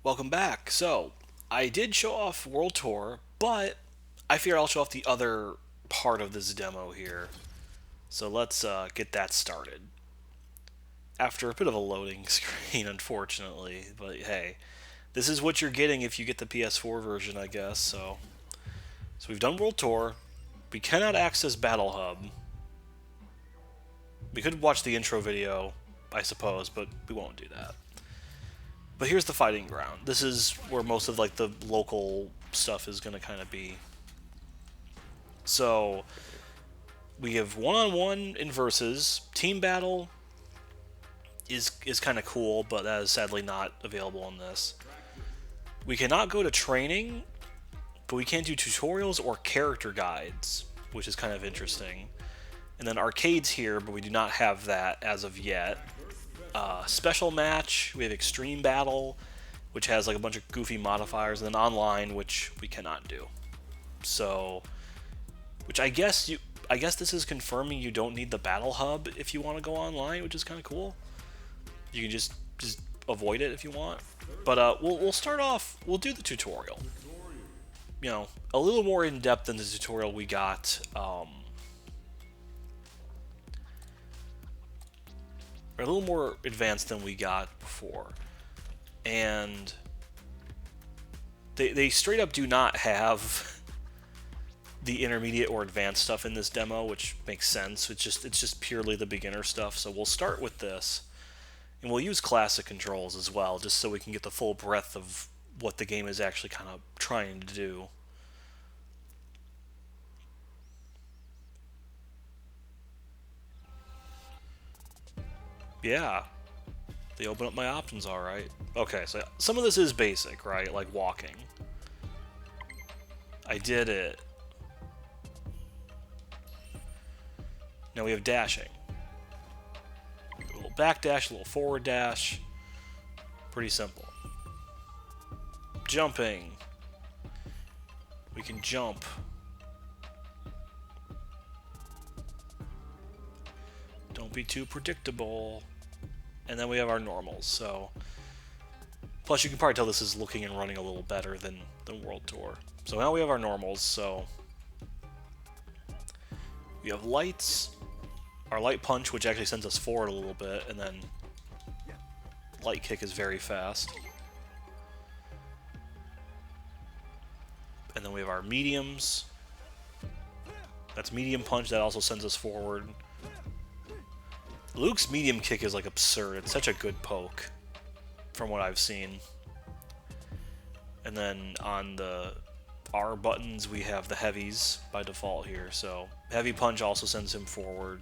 Welcome back. So, I did show off World Tour, but I figure I'll show off the other part of this demo here. So let's get that started. After a bit of a loading screen, unfortunately, but hey, this is what you're getting if you get the PS4 version, I guess. So we've done World Tour. We cannot access Battle Hub. We could watch the intro video, I suppose, but we won't do that. But here's the fighting ground. This is where most of like the local stuff is going to kind of be. So we have one-on-one in versus. Team battle is kind of cool, but that is sadly not available in this. We cannot go to training, but we can do tutorials or character guides, which is kind of interesting. And then arcades here, but we do not have that as of yet. Special match, we have extreme battle, which has like a bunch of goofy modifiers, and then online, which we cannot do. So, which I guess this is confirming you don't need the battle hub if you want to go online, which is kind of cool. You can just avoid it if you want. But we'll start off. We'll do the tutorial. You know, a little more in depth than the tutorial we got. Or a little more advanced than we got before. And they straight up do not have the intermediate or advanced stuff in this demo, which makes sense. It's just purely the beginner stuff. So we'll start with this. And we'll use classic controls as well, just so we can get the full breadth of what the game is actually kind of trying to do. Yeah, they open up my options alright. Okay, so some of this is basic, right? Like walking. I did it. Now we have dashing. A little back dash, a little forward dash. Pretty simple. Jumping. We can jump. Don't be too predictable. And then we have our normals, so... Plus, you can probably tell this is looking and running a little better than World Tour. So now we have our normals, so... We have lights, our light punch, which actually sends us forward a little bit, and then light kick is very fast. And then we have our mediums. That's medium punch, that also sends us forward. Luke's medium kick is like absurd. It's such a good poke from what I've seen. And then on the R buttons, we have the heavies by default here. So heavy punch also sends him forward.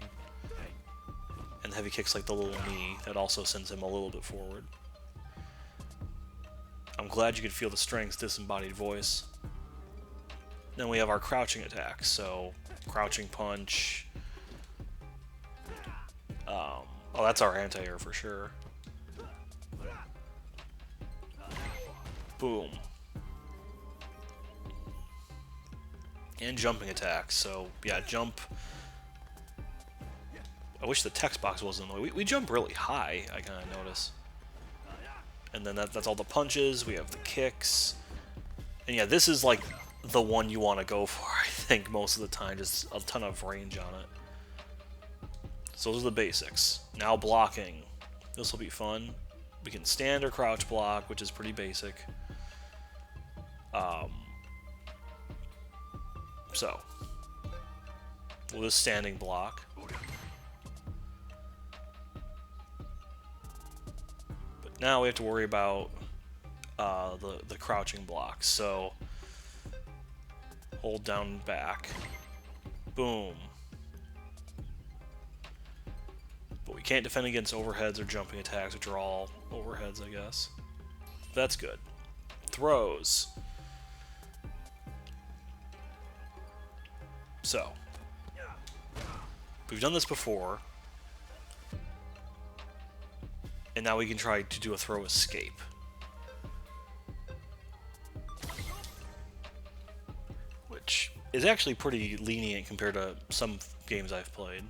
And heavy kick's like the little knee. That also sends him a little bit forward. I'm glad you could feel the strength's disembodied voice. Then we have our crouching attacks. So crouching punch. Oh, that's our anti-air for sure. Boom. And jumping attacks. So, yeah, jump. I wish the text box wasn't in the way. We jump really high, I kind of notice. And then that's all the punches. We have the kicks. And yeah, this is like the one you want to go for, I think, most of the time. Just a ton of range on it. So those are the basics. Now blocking. This will be fun. We can stand or crouch block, which is pretty basic. So we'll just standing block. But now we have to worry about the crouching blocks. So hold down back. Boom. But we can't defend against overheads or jumping attacks, which are all overheads, I guess. That's good. Throws. So, we've done this before. And now we can try to do a throw escape. Which is actually pretty lenient compared to some games I've played.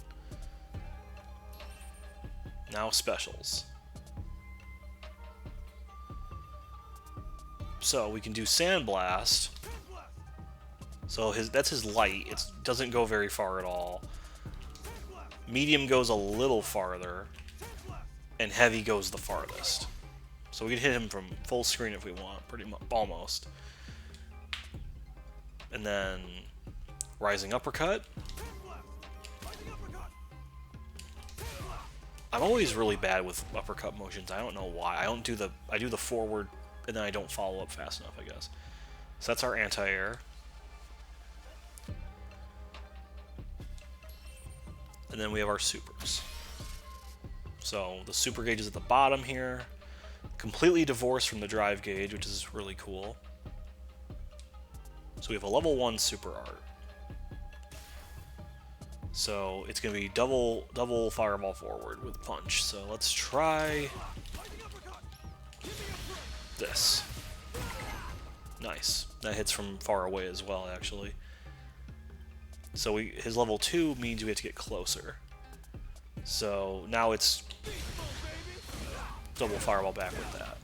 Now specials. So we can do Sandblast. So that's his light. It doesn't go very far at all. Medium goes a little farther. And heavy goes the farthest. So we can hit him from full screen if we want, pretty much, almost. And then Rising Uppercut. I'm always really bad with uppercut motions. I don't know why. I do the forward and then I don't follow up fast enough, I guess. So that's our anti-air. And then we have our supers. So the super gauge is at the bottom here. Completely divorced from the drive gauge, which is really cool. So we have a level 1 super art. So it's going to be double fireball forward with punch. So let's try this. Nice. That hits from far away as well, actually. So his level 2 means we have to get closer. So now it's double fireball back with that.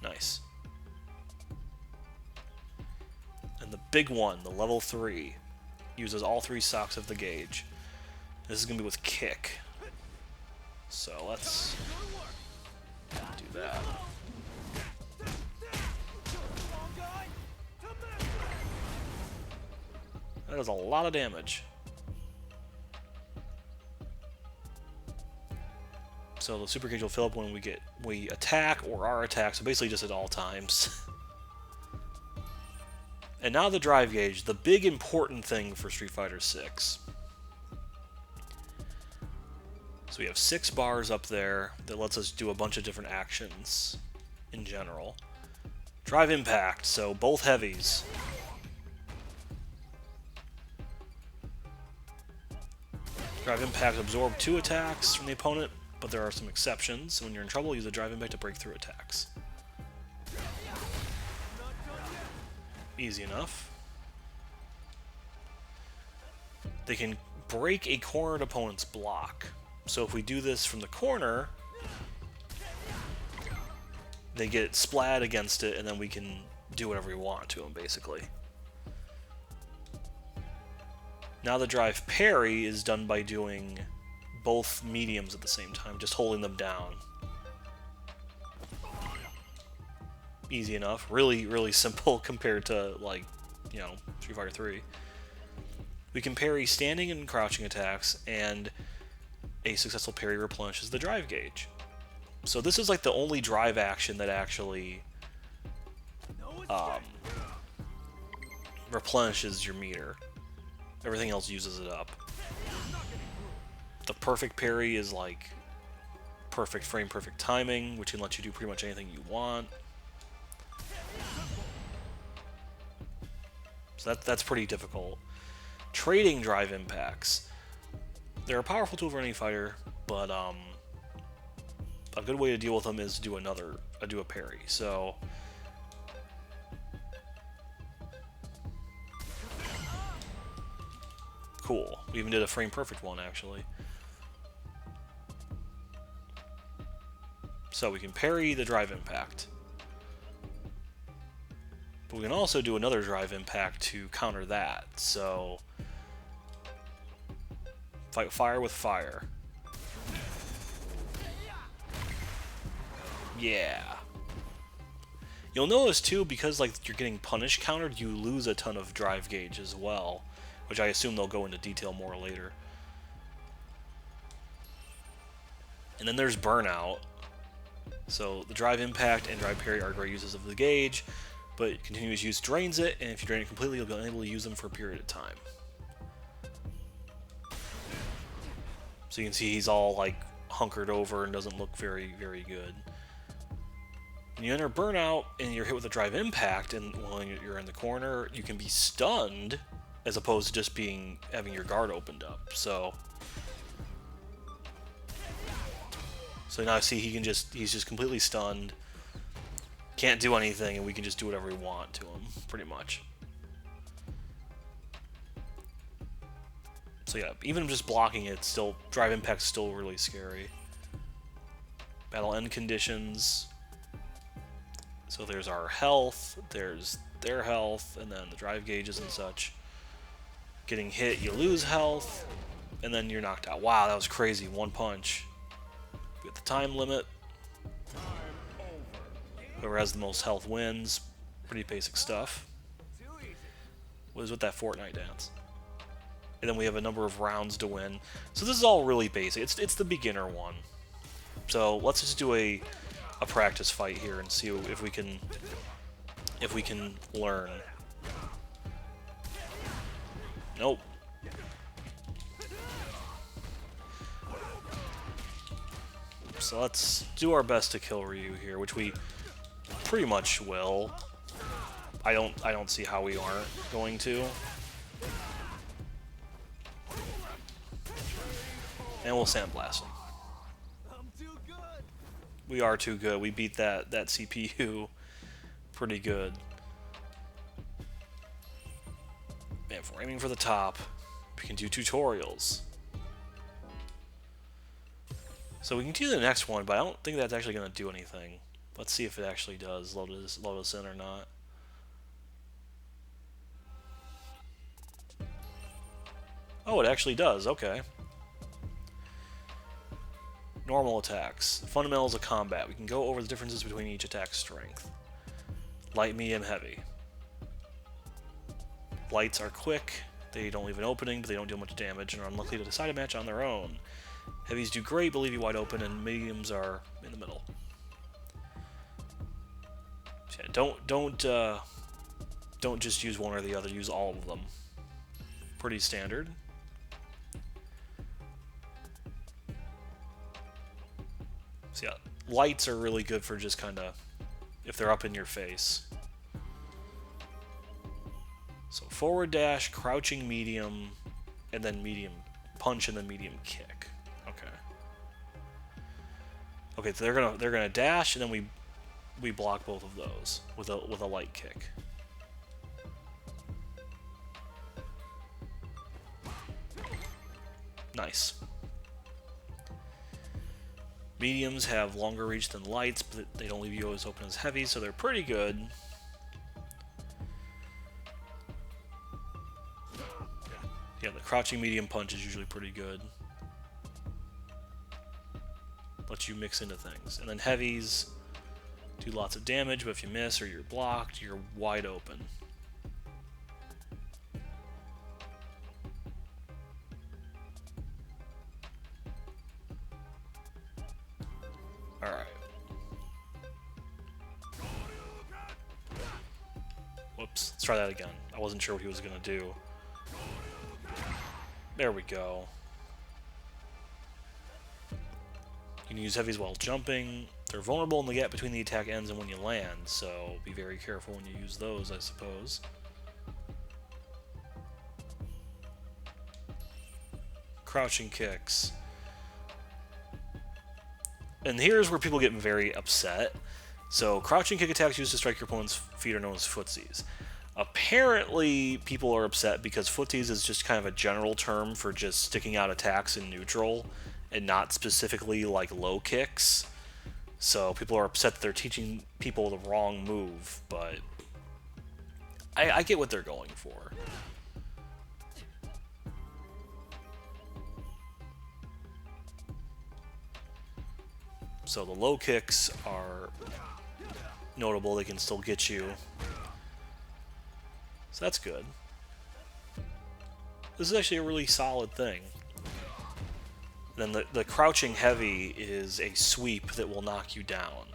Nice. And the big one, the level 3, uses all 3 socks of the gauge. This is going to be with kick. So let's do that. That does a lot of damage. So the super gauge will fill up when we attack or are attacked, so basically just at all times. And now the drive gauge, the big important thing for Street Fighter 6. So we have 6 bars up there that lets us do a bunch of different actions in general. Drive impact, so both heavies. Drive impact absorb 2 attacks from the opponent, but there are some exceptions. When you're in trouble, use the drive impact to break through attacks. Easy enough. They can break a cornered opponent's block. So if we do this from the corner, they get splat against it, and then we can do whatever we want to them, basically. Now the drive parry is done by doing both mediums at the same time, just holding them down. Easy enough. Really, really simple compared to, like, you know, Street Fighter 3. We can parry standing and crouching attacks, and a successful parry replenishes the drive gauge. So this is like the only drive action that actually replenishes your meter. Everything else uses it up. The perfect parry is like perfect frame, perfect timing, which can let you do pretty much anything you want. So that's pretty difficult. Trading drive impacts. They're a powerful tool for any fighter, but a good way to deal with them is to do a parry. So cool. We even did a frame perfect one, actually. So we can parry the drive impact. But we can also do another drive impact to counter that. So fight fire with fire. Yeah. You'll notice too, because like you're getting punish countered, you lose a ton of drive gauge as well, which I assume they'll go into detail more later. And then there's burnout. So the drive impact and drive parry are great uses of the gauge, but continuous use drains it, and if you drain it completely, you'll be unable to use them for a period of time. So you can see he's all like hunkered over and doesn't look very, very good. When you enter burnout and you're hit with a drive impact, and when you're in the corner, you can be stunned as opposed to just having your guard opened up. So now see he's just completely stunned, can't do anything, and we can just do whatever we want to him, pretty much. So yeah, even just blocking it, drive impact's still really scary. Battle end conditions. So there's our health, there's their health, and then the drive gauges and such. Getting hit, you lose health, and then you're knocked out. Wow, that was crazy. One punch. We got the time limit. Whoever has the most health wins. Pretty basic stuff. What is with that Fortnite dance? And then we have a number of rounds to win. So this is all really basic. It's the beginner one. So let's just do a practice fight here and see if we can learn. Nope. So let's do our best to kill Ryu here, which we pretty much will. I don't see how we aren't going to. And we'll sandblast him. We are too good. We beat that CPU pretty good. Man, if we're aiming for the top, we can do tutorials. So we can do the next one, but I don't think that's actually going to do anything. Let's see if it actually does load us in or not. Oh, it actually does. Okay. Normal attacks. Fundamentals of combat. We can go over the differences between each attack's strength. Light, medium, heavy. Lights are quick. They don't leave an opening, but they don't deal much damage and are unlikely to decide a match on their own. Heavies do great, but leave you wide open, and mediums are in the middle. So yeah, don't just use one or the other. Use all of them. Pretty standard. So yeah, lights are really good for just kind of if they're up in your face. So forward dash, crouching medium, and then medium punch, and then medium kick. Okay. Okay, so they're gonna dash, and then we block both of those with a light kick. Nice. Mediums have longer reach than lights, but they don't leave you as open as heavy, so they're pretty good. Yeah, the crouching medium punch is usually pretty good. Lets you mix into things. And then heavies do lots of damage, but if you miss or you're blocked, you're wide open. Alright. Whoops. Let's try that again. I wasn't sure what he was going to do. There we go. You can use heavies while jumping. They're vulnerable in the gap between the attack ends and when you land, so be very careful when you use those, I suppose. Crouching kicks. And here's where people get very upset. So, crouching kick attacks used to strike your opponent's feet are known as footsies. Apparently, people are upset because footsies is just kind of a general term for just sticking out attacks in neutral, and not specifically like low kicks. So, people are upset that they're teaching people the wrong move, but I get what they're going for. So the low kicks are notable, they can still get you. So that's good. This is actually a really solid thing. Then the crouching heavy is a sweep that will knock you down.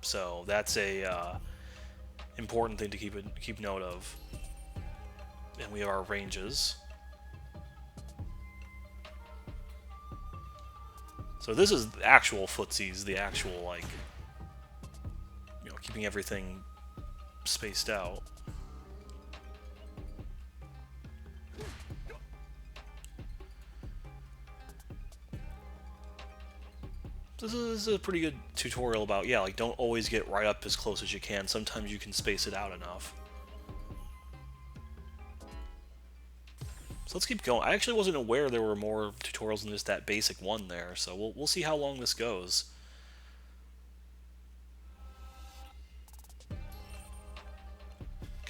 So that's a important thing to keep note of. And we have our ranges. So this is the actual footsies, the actual, like, you know, keeping everything spaced out. This is a pretty good tutorial about, yeah, like, don't always get right up as close as you can. Sometimes you can space it out enough. So let's keep going. I actually wasn't aware there were more tutorials than just that basic one there, so we'll see how long this goes.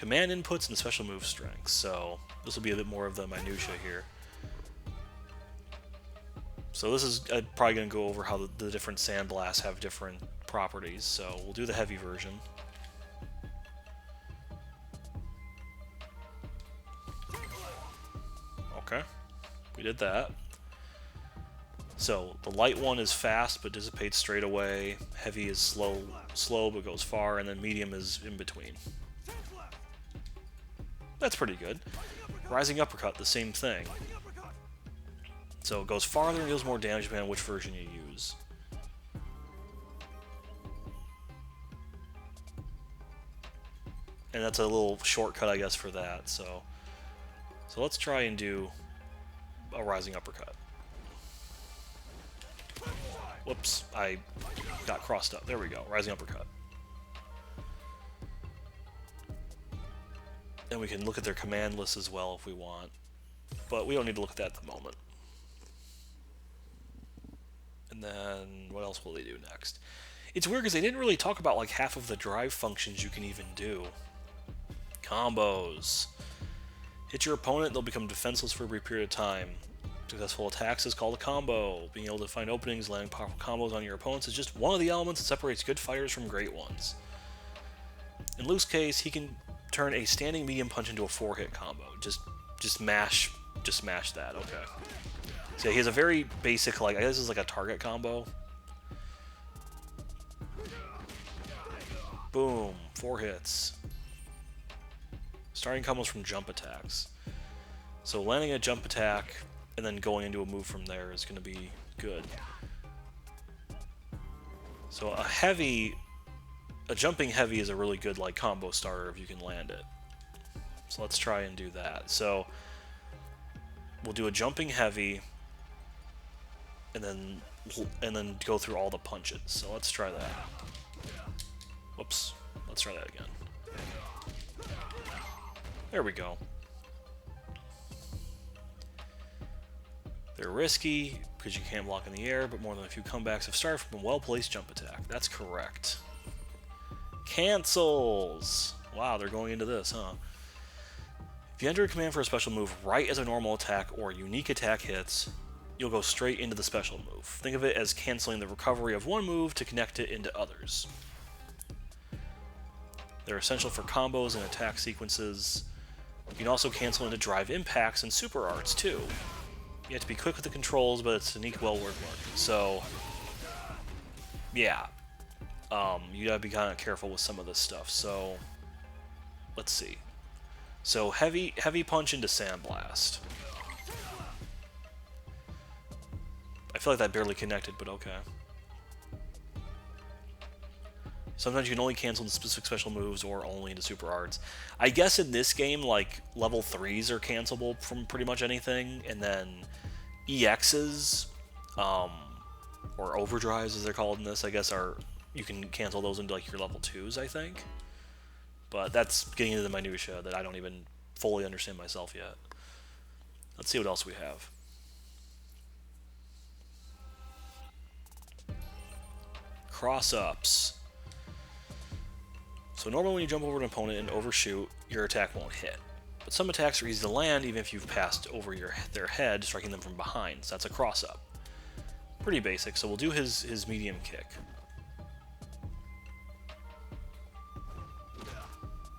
command inputs, and special move strength. So this will be a bit more of the minutia here. So this is probably going to go over how the different sandblasts have different properties. So we'll do the heavy version. Okay, we did that. So the light one is fast but dissipates straight away. Heavy is slow but goes far, and then medium is in between. That's pretty good. Rising uppercut, the same thing. So it goes farther and deals more damage depending on which version you use. And that's a little shortcut, I guess, for that. So let's try and do a rising uppercut. Whoops, I got crossed up. There we go, rising uppercut. And we can look at their command list as well if we want. But we don't need to look at that at the moment. And then, what else will they do next? It's weird because they didn't really talk about like half of the drive functions you can even do. Combos. Hit your opponent, they'll become defenseless for a brief period of time. Successful attacks is called a combo. Being able to find openings, landing powerful combos on your opponents is just one of the elements that separates good fighters from great ones. In Luke's case, he can turn a standing medium punch into a 4-hit combo. Just mash that. Okay. So he has a very basic, like, I guess this is like a target combo. Boom, 4 hits. Starting combos from jump attacks. So landing a jump attack and then going into a move from there is going to be good. So a jumping heavy is a really good like combo starter if you can land it. So let's try and do that. So we'll do a jumping heavy and then go through all the punches. So let's try that. Whoops. Let's try that again. There we go. They're risky because you can't block in the air, but more than a few comebacks have started from a well-placed jump attack. That's correct. Cancels! Wow, they're going into this, huh? If you enter a command for a special move right as a normal attack or a unique attack hits, you'll go straight into the special move. Think of it as canceling the recovery of one move to connect it into others. They're essential for combos and attack sequences. You can also cancel into drive impacts and super arts, too. You have to be quick with the controls, but it's sneak well worth working. So, yeah. You gotta be kind of careful with some of this stuff. So, let's see. So, heavy punch into Sandblast. I feel like that barely connected, but okay. Sometimes you can only cancel the specific special moves or only into super arts. I guess in this game, like, level 3s are cancelable from pretty much anything, and then EXs, or overdrives as they're called in this, I guess you can cancel those into like your level 2s, I think. But that's getting into the minutia that I don't even fully understand myself yet. Let's see what else we have. Cross-ups. So normally when you jump over an opponent and overshoot, your attack won't hit. But some attacks are easy to land even if you've passed over their head, striking them from behind. So that's a cross-up. Pretty basic, so we'll do his medium kick.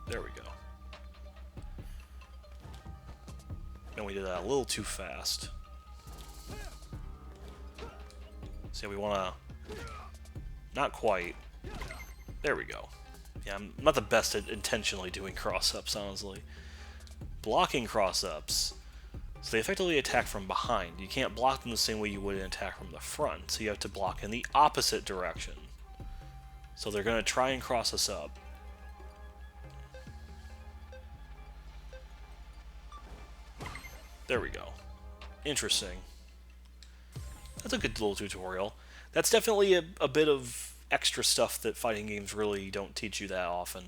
There we go. And we did that a little too fast. So we want to... Not quite. There we go. Yeah, I'm not the best at intentionally doing cross-ups, honestly. Blocking cross-ups. So they effectively attack from behind. You can't block them the same way you would an attack from the front, so you have to block in the opposite direction. So they're going to try and cross us up. There we go. Interesting. That's a good little tutorial. That's definitely a bit of extra stuff that fighting games really don't teach you that often.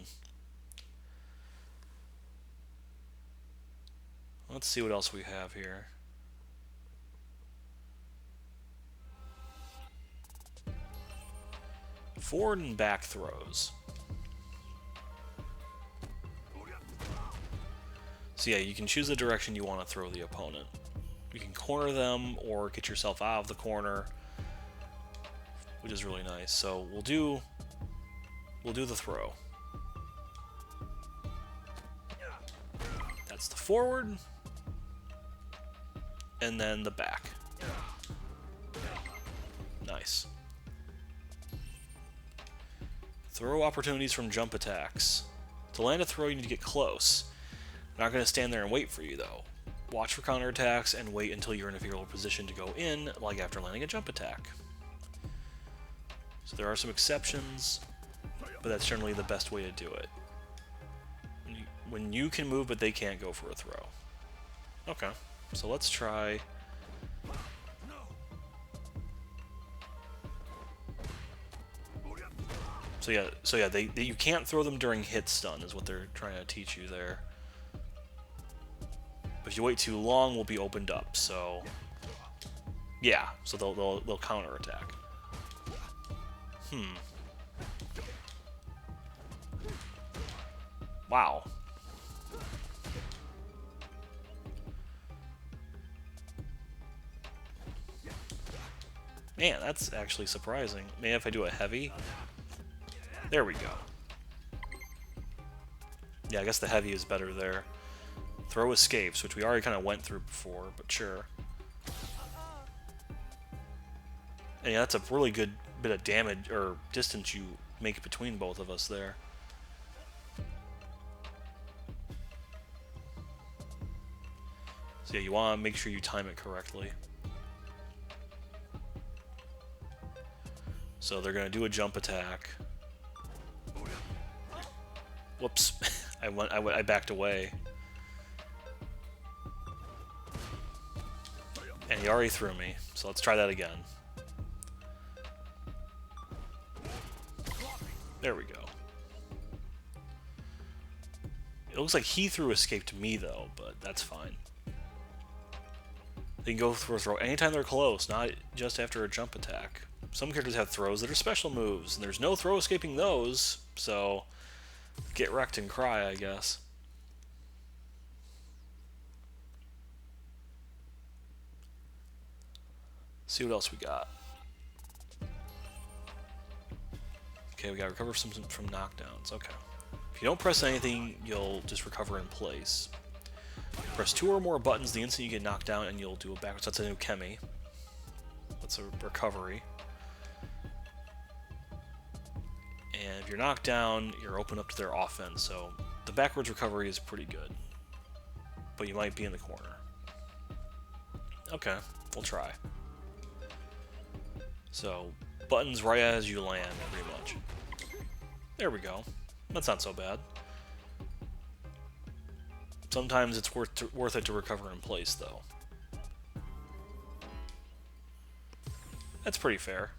Let's see what else we have here. Forward and back throws. So yeah, you can choose the direction you want to throw the opponent. You can corner them or get yourself out of the corner, which is really nice. So we'll do the throw. That's the forward, and then the back. Nice. Throw opportunities from jump attacks. To land a throw, you need to get close. They're not going to stand there and wait for you, though. Watch for counterattacks and wait until you're in a favorable position to go in, like after landing a jump attack. So there are some exceptions, but that's generally the best way to do it. When you can move, but they can't go for a throw. Okay, so let's try... So yeah, you can't throw them during hit stun, is what they're trying to teach you there. But if you wait too long, we'll be opened up. So yeah, so they'll counterattack. Wow. Man, that's actually surprising. Maybe if I do a heavy. There we go. Yeah, I guess the heavy is better there. Throw escapes, which we already kind of went through before, but sure. And yeah, that's a really good bit of damage, or distance you make between both of us there. So yeah, you want to make sure you time it correctly. So they're going to do a jump attack. Whoops. I backed away. And he already threw me, so let's try that again. There we go. It looks like he threw escape to me, though, but that's fine. They can go for a throw anytime they're close, not just after a jump attack. Some characters have throws that are special moves, and there's no throw escaping those, so get wrecked and cry, I guess. See what else we got. Okay, we gotta recover some from knockdowns. Okay. If you don't press anything, you'll just recover in place. Press 2 or more buttons the instant you get knocked down, and you'll do a backwards. That's a new Kemi. That's a recovery. And if you're knocked down, you're open up to their offense, so the backwards recovery is pretty good. But you might be in the corner. Okay, we'll try. So, buttons right as you land, pretty much. There we go. That's not so bad. Sometimes it's worth it to recover in place, though. That's pretty fair.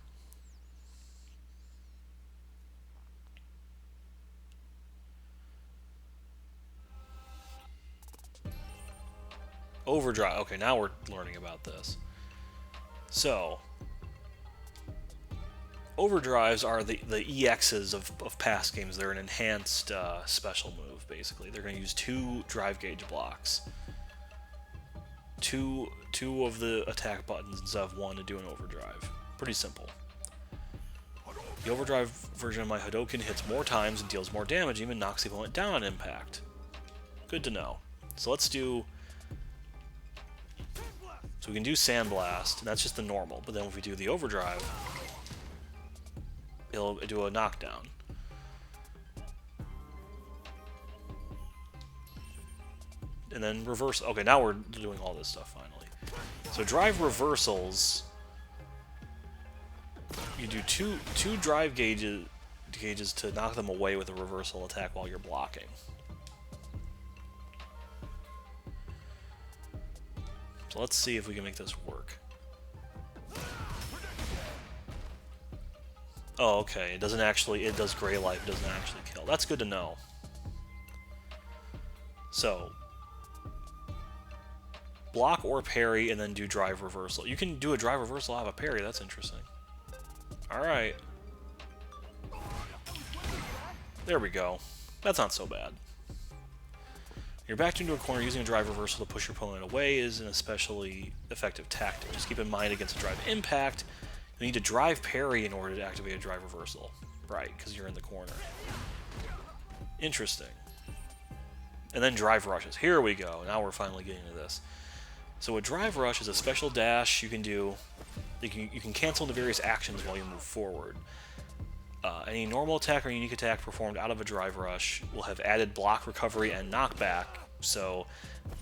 Overdrive. Okay, now we're learning about this. So, overdrives are the EXs of past games. They're an enhanced special move, basically. They're going to use 2 drive gauge blocks. Two of the attack buttons instead of 1 to do an overdrive. Pretty simple. The overdrive version of my Hadoken hits more times and deals more damage, even knocks the opponent down on impact. Good to know. So let's do... So we can do Sandblast, and that's just the normal, but then if we do the overdrive, it'll do a knockdown. And then reverse. Okay, now we're doing all this stuff finally. So drive reversals. You do two drive gauges to knock them away with a reversal attack while you're blocking. So let's see if we can make this work. Oh, okay. It doesn't actually. It does gray life. It doesn't actually kill. That's good to know. So, block or parry, and then do drive reversal. You can do a drive reversal out of a parry. That's interesting. All right. There we go. That's not so bad. You're backed into a corner. Using a drive reversal to push your opponent away is an especially effective tactic. Just keep in mind against a drive impact, you need to drive parry in order to activate a drive reversal. Right, because you're in the corner. Interesting. And then drive rushes. Here we go. Now we're finally getting to this. So a drive rush is a special dash you can do. You can cancel into various actions while you move forward. Any normal attack or unique attack performed out of a drive rush will have added block, recovery, and knockback. So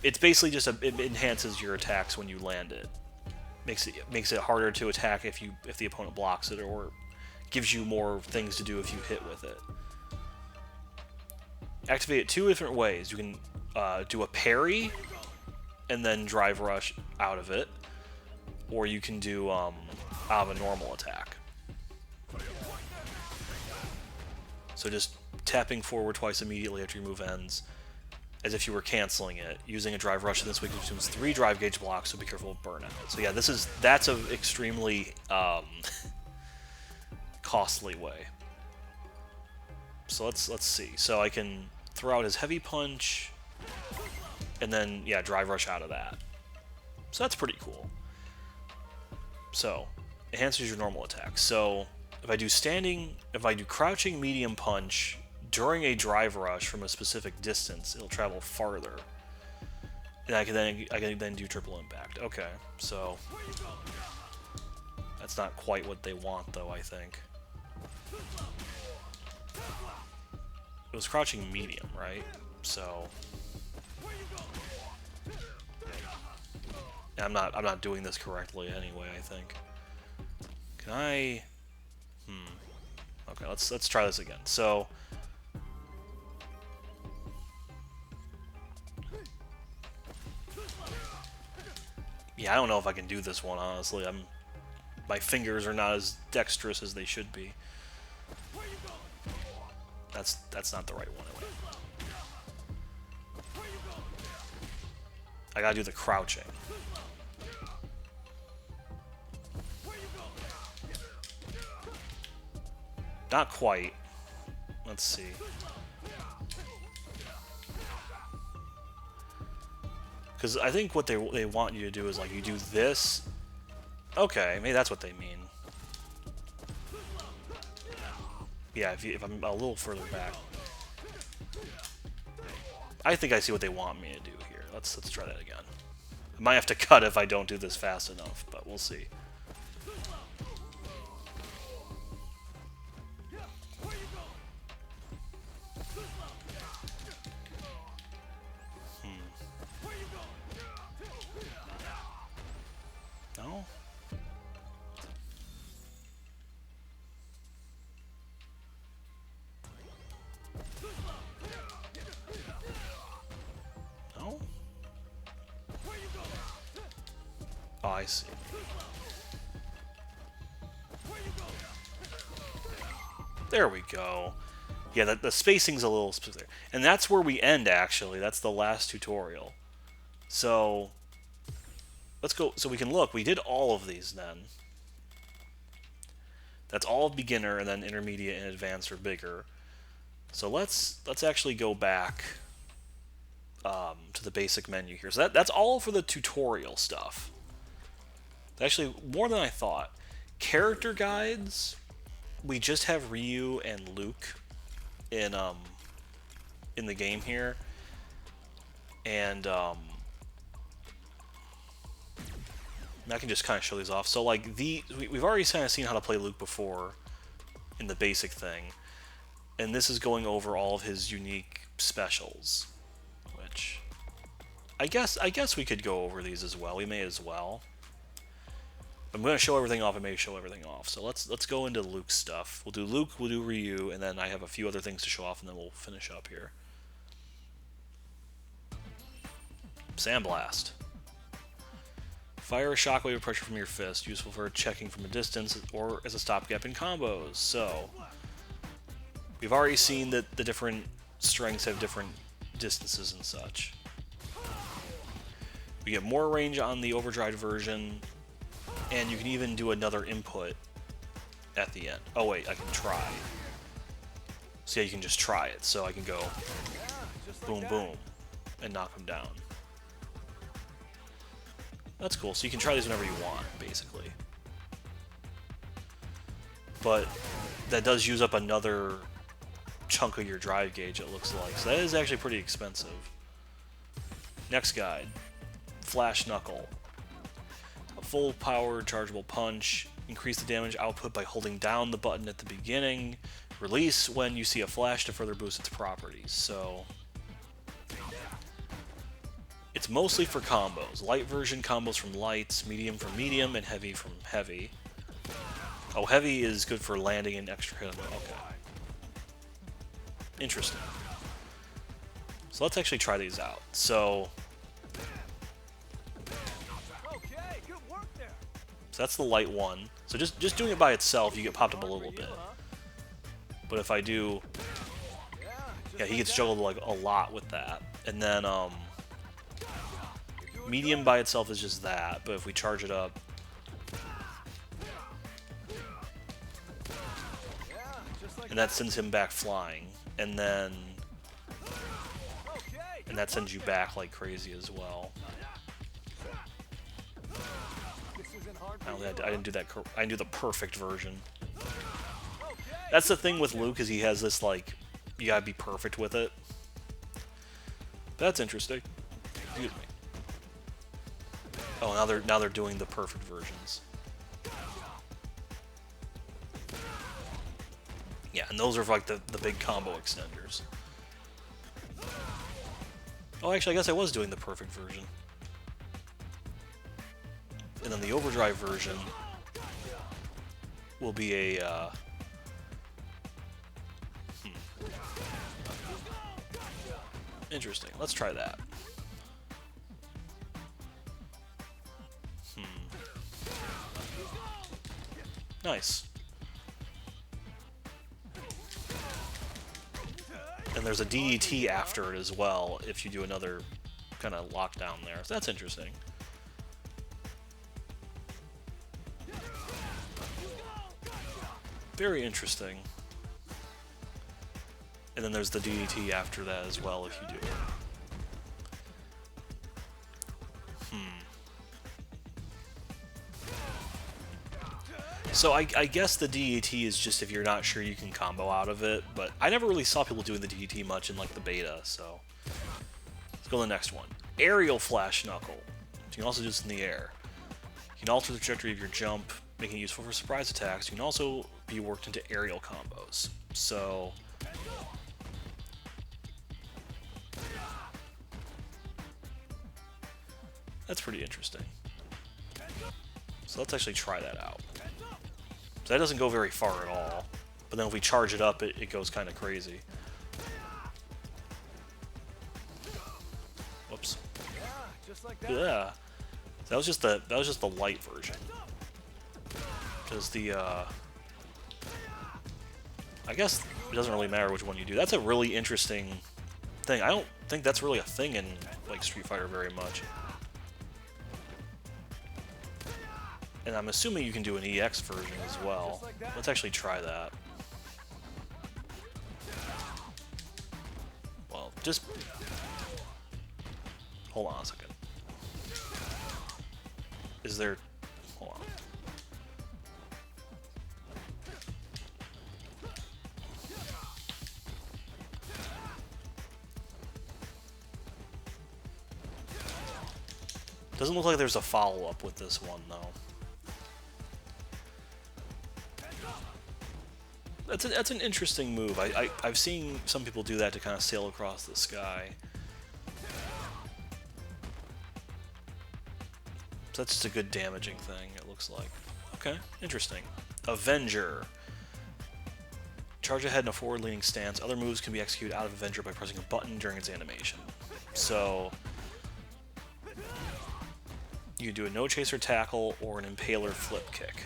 it's basically just it enhances your attacks when you land it. Makes it harder to attack if the opponent blocks it, or gives you more things to do if you hit with it. Activate it two different ways. You can do a parry and then drive rush out of it, or you can do out of a normal attack. So just tapping forward twice immediately after your move ends, as if you were canceling it. Using a drive rush in this way consumes 3 drive gauge blocks, so be careful of burnout. So yeah, that's an extremely costly way. So let's see. So I can throw out his heavy punch, and then yeah, drive rush out of that. So that's pretty cool. So enhances your normal attack. So if I do crouching medium punch during a drive rush from a specific distance, it'll travel farther. And I can then do triple impact. Okay, so that's not quite what they want though, I think. It was crouching medium, right? So I'm not doing this correctly anyway, I think. Can I Okay, let's try this again. So yeah, I don't know if I can do this one, honestly. My fingers are not as dexterous as they should be. That's not the right one. I gotta do the crouching. Not quite. Let's see. Because I think what they want you to do is, like, you do this. Okay, maybe that's what they mean. Yeah, if I'm a little further back. I think I see what they want me to do here. Let's try that again. I might have to cut if I don't do this fast enough, but we'll see. No? No? Oh, I see. There we go. Yeah, the spacing's a little specific. And that's where we end, actually. That's the last tutorial. So let's go. So we can look. We did all of these then. That's all beginner, and then intermediate and advanced or bigger. So let's actually go back to the basic menu here. So that's all for the tutorial stuff. Actually, more than I thought. Character guides, we just have Ryu and Luke in the game here, and I can just kind of show these off. So like we've already kind of seen how to play Luke before in the basic thing, and this is going over all of his unique specials, which I guess we could go over these as well. We may as well. I'm going to show everything off. I may show everything off. So let's go into Luke's stuff. We'll do Luke, we'll do Ryu, and then I have a few other things to show off, and then we'll finish up here. Sandblast. Fire a shockwave of pressure from your fist, useful for checking from a distance or as a stopgap in combos. So we've already seen that the different strengths have different distances and such. We get more range on the overdrive version. And you can even do another input at the end. Oh wait, I can try. So yeah, you can just try it. So I can go boom, boom. and knock him down. That's cool. So you can try these whenever you want, basically. But that does use up another chunk of your drive gauge, it looks like. So that is actually pretty expensive. Next guide. Flash Knuckle. A full power chargeable punch. Increase the damage output by holding down the button at the beginning. Release when you see a flash to further boost its properties. So it's mostly for combos. Light version combos from lights, medium from medium, and heavy from heavy. Oh, heavy is good for landing and extra hit. Okay. Interesting. So let's actually try these out. So that's the light one. So just doing it by itself, you get popped up a little bit. But if I do, yeah, he gets juggled like a lot with that. And then medium by itself is just that. But if we charge it up, and that sends him back flying, and then that sends you back like crazy as well. I didn't do that. I didn't do the perfect version. That's the thing with Luke, is he has this like, you gotta be perfect with it. That's interesting. Excuse me. Oh, now they're doing the perfect versions. Yeah, and those are like the big combo extenders. Oh, actually, I guess I was doing the perfect version. And then the overdrive version will be a interesting. Let's try that. Nice. And there's a DDT after it as well if you do another kind of lockdown there. So that's interesting. Very interesting. And then there's the DDT after that as well if you do it. So I guess the DDT is just if you're not sure you can combo out of it, but I never really saw people doing the DDT much in like the beta, so let's go to the next one. Aerial Flash Knuckle. So you can also do this in the air. You can alter the trajectory of your jump, making it useful for surprise attacks. You can also be worked into aerial combos. So that's pretty interesting. So let's actually try that out. So that doesn't go very far at all, but then if we charge it up, it goes kind of crazy. Whoops. Yeah. That was just the light version. Because the I guess it doesn't really matter which one you do. That's a really interesting thing. I don't think that's really a thing in like Street Fighter very much. And I'm assuming you can do an EX version as well. Let's actually try that. Well, just hold on a second. Is there... Hold on. Doesn't look like there's a follow-up with this one, though. That's an interesting move. I've seen some people do that to kind of sail across the sky. So that's just a good damaging thing, it looks like. Okay, interesting. Avenger. Charge ahead in a forward-leaning stance. Other moves can be executed out of Avenger by pressing a button during its animation. So you can do a no-chaser tackle or an impaler flip kick.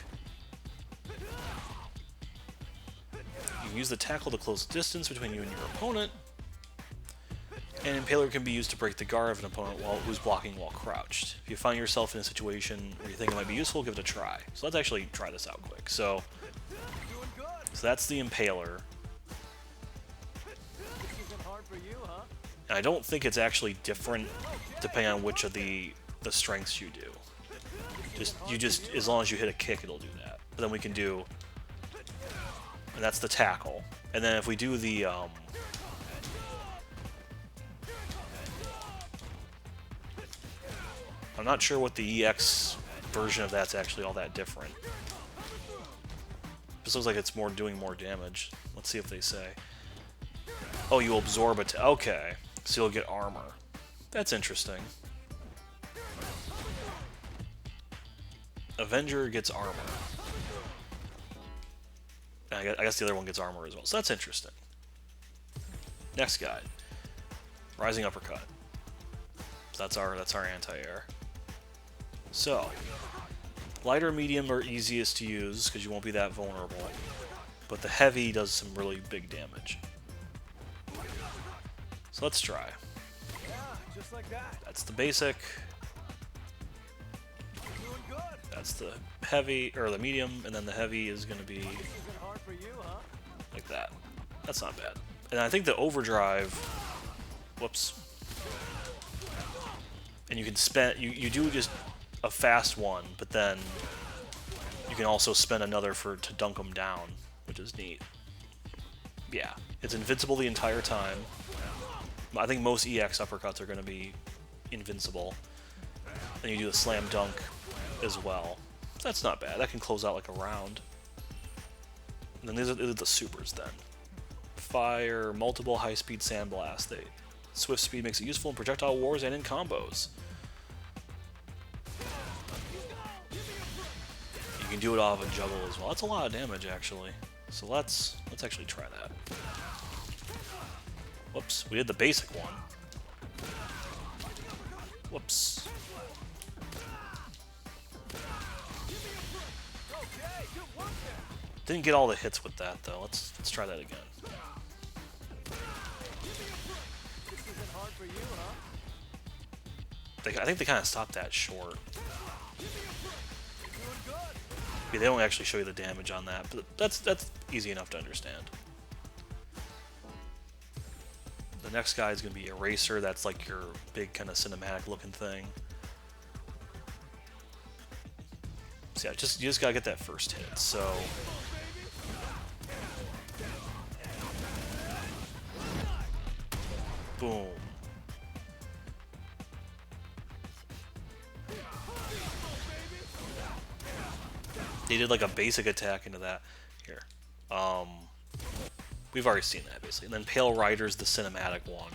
Use the tackle to close the distance between you and your opponent, and Impaler can be used to break the guard of an opponent who's blocking while crouched. If you find yourself in a situation where you think it might be useful, give it a try. So let's actually try this out quick. So that's the Impaler. And I don't think it's actually different depending on which of the strengths you do. Just as long as you hit a kick, it'll do that. But then we can do, and that's the tackle. And then if we do the I'm not sure what the EX version of that's actually all that different. This looks like it's doing more damage. Let's see if they say. Oh, you absorb it. Okay, so you'll get armor. That's interesting. Avenger gets armor. I guess the other one gets armor as well. So that's interesting. Next guy. Rising Uppercut. So that's our anti-air. So, lighter, medium are easiest to use because you won't be that vulnerable. But the heavy does some really big damage. So let's try. Just like that. That's the basic. That's the heavy, or the medium, and then the heavy is going to be like that. That's not bad. And I think the overdrive, whoops. And you can spend, you do just a fast one, but then you can also spend another to dunk them down, which is neat. Yeah, it's invincible the entire time. I think most EX uppercuts are going to be invincible. And you do the slam dunk as well. That's not bad. That can close out like a round. And then these are the supers then. Fire, multiple high-speed sandblast. Swift speed makes it useful in projectile wars and in combos. You can do it off a juggle as well. That's a lot of damage actually. So let's actually try that. Whoops, we did the basic one. Whoops. Didn't get all the hits with that though. Let's try that again. I think they kind of stopped that short. Yeah, they don't actually show you the damage on that, but that's easy enough to understand. The next guy is going to be Eraser. That's like your big kind of cinematic looking thing. So yeah, you just gotta get that first hit. So boom. They did like a basic attack into that. Here. We've already seen that basically. And then Pale Rider's the cinematic one.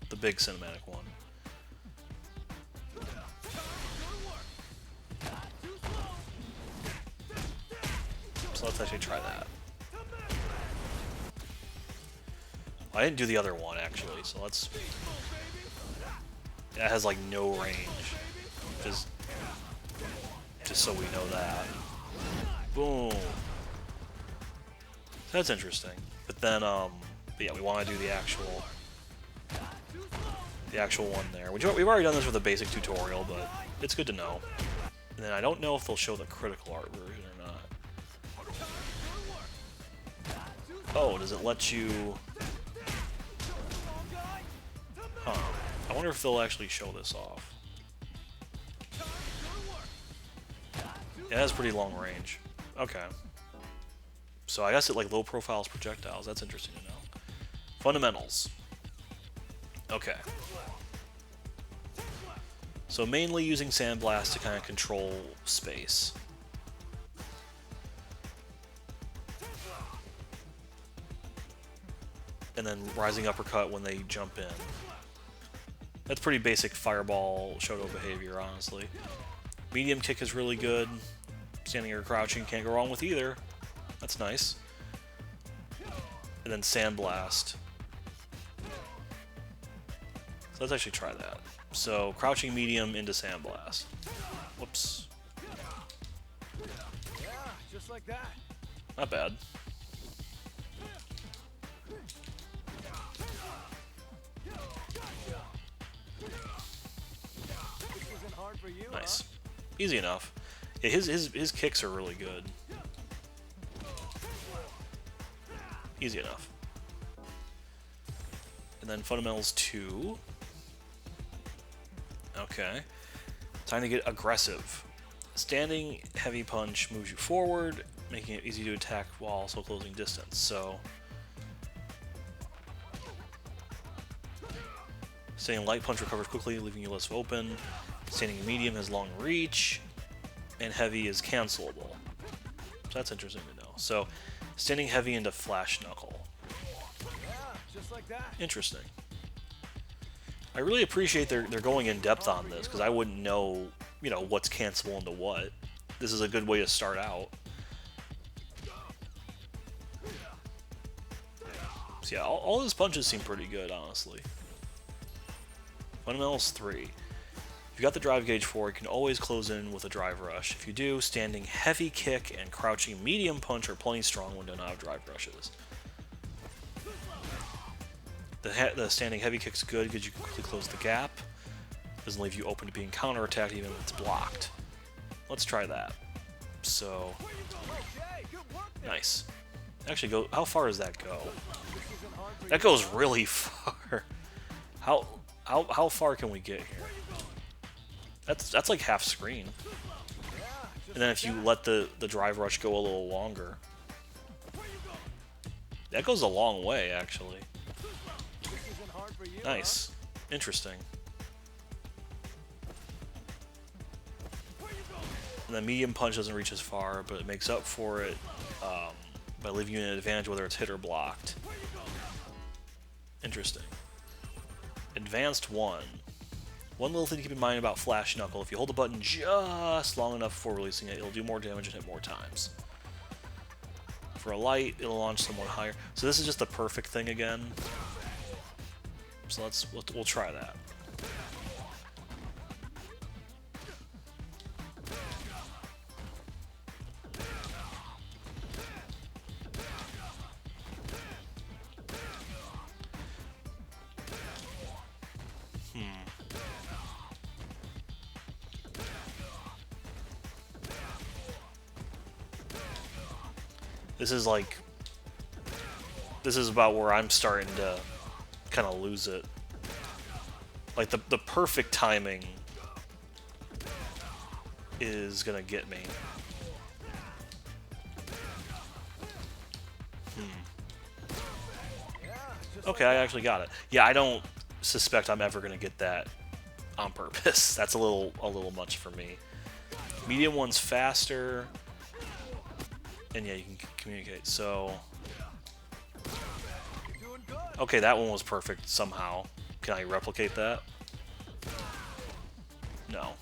The big cinematic one. So let's actually try that. I didn't do the other one actually, so let's. That has like no range. Just so we know that. Boom. That's interesting. But then, but yeah, we want to do the actual one there. We've already done this with a basic tutorial, but it's good to know. And then I don't know if they'll show the critical art version or not. Oh, does it let you? Huh. I wonder if they'll actually show this off. It has pretty long range. Okay. So I guess it like low profiles projectiles. That's interesting to know. Fundamentals. Okay. So mainly using Sandblast to kind of control space. And then Rising Uppercut when they jump in. That's pretty basic Fireball Shoto behavior, honestly. Medium Kick is really good. Standing or crouching, can't go wrong with either. That's nice. And then Sandblast. So let's actually try that. So, crouching medium into Sandblast. Whoops. Yeah, just like that. Not bad. Nice. Easy enough. Yeah, his kicks are really good. Easy enough. And then fundamentals 2. Okay. Time to get aggressive. Standing heavy punch moves you forward, making it easy to attack while also closing distance. So, standing light punch recovers quickly, leaving you less open. Standing medium has long reach, and heavy is cancelable. So that's interesting to know. So, standing heavy into flash knuckle. Yeah, just like that. Interesting. I really appreciate they're going in depth on this, because I wouldn't know, you know, what's cancelable into what. This is a good way to start out. So yeah, all those punches seem pretty good, honestly. Fundamentals 3. If you got the drive gauge 4, you can always close in with a drive rush. If you do, standing heavy kick and crouching medium punch are plenty strong when you don't have drive rushes. The standing heavy kick's good because you can quickly close the gap. Doesn't leave you open to being counterattacked even if it's blocked. Let's try that. So, nice. Actually, go. How far does that go? That goes really far. How far can we get here? That's like half screen. And then if you let the drive rush go a little longer, that goes a long way actually. Nice. Interesting. And the medium punch doesn't reach as far, but it makes up for it by leaving you an advantage whether it's hit or blocked. Interesting. Advanced 1. One little thing to keep in mind about Flash Knuckle, if you hold the button just long enough before releasing it, it'll do more damage and hit more times. For a light, it'll launch somewhat higher. So this is just the perfect thing again. So we'll try that. This is about where I'm starting to kind of lose it. Like the perfect timing is gonna get me. Okay, I actually got it. Yeah, I don't suspect I'm ever gonna get that on purpose. That's a little much for me. Medium one's faster, and yeah, you can communicate. So, okay, that one was perfect somehow. Can I replicate that? No.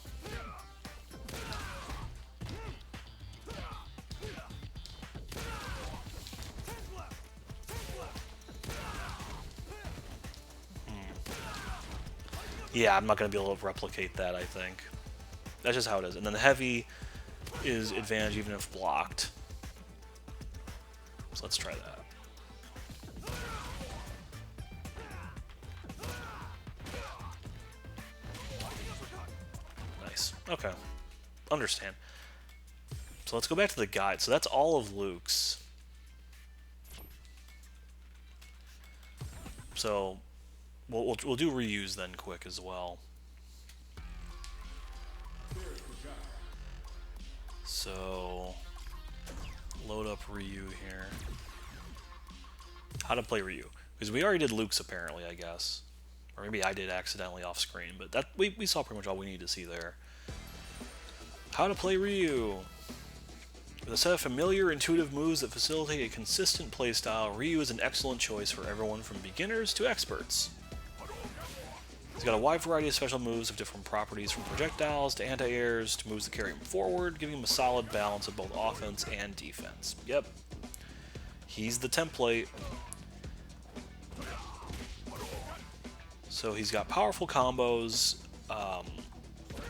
Yeah, I'm not going to be able to replicate that, I think. That's just how it is. And then the heavy is advantage even if blocked. So let's try that. Nice. Okay. Understand. So let's go back to the guide. So that's all of Luke's. So we'll do Ryu's then quick as well. So load up Ryu here. How to play Ryu. Because we already did Luke's apparently, I guess. Or maybe I did accidentally off screen, but that we saw pretty much all we need to see there. How to play Ryu. With a set of familiar, intuitive moves that facilitate a consistent playstyle, Ryu is an excellent choice for everyone from beginners to experts. He's got a wide variety of special moves of different properties, from projectiles to anti-airs to moves that carry him forward, giving him a solid balance of both offense and defense. Yep. He's the template. So he's got powerful combos,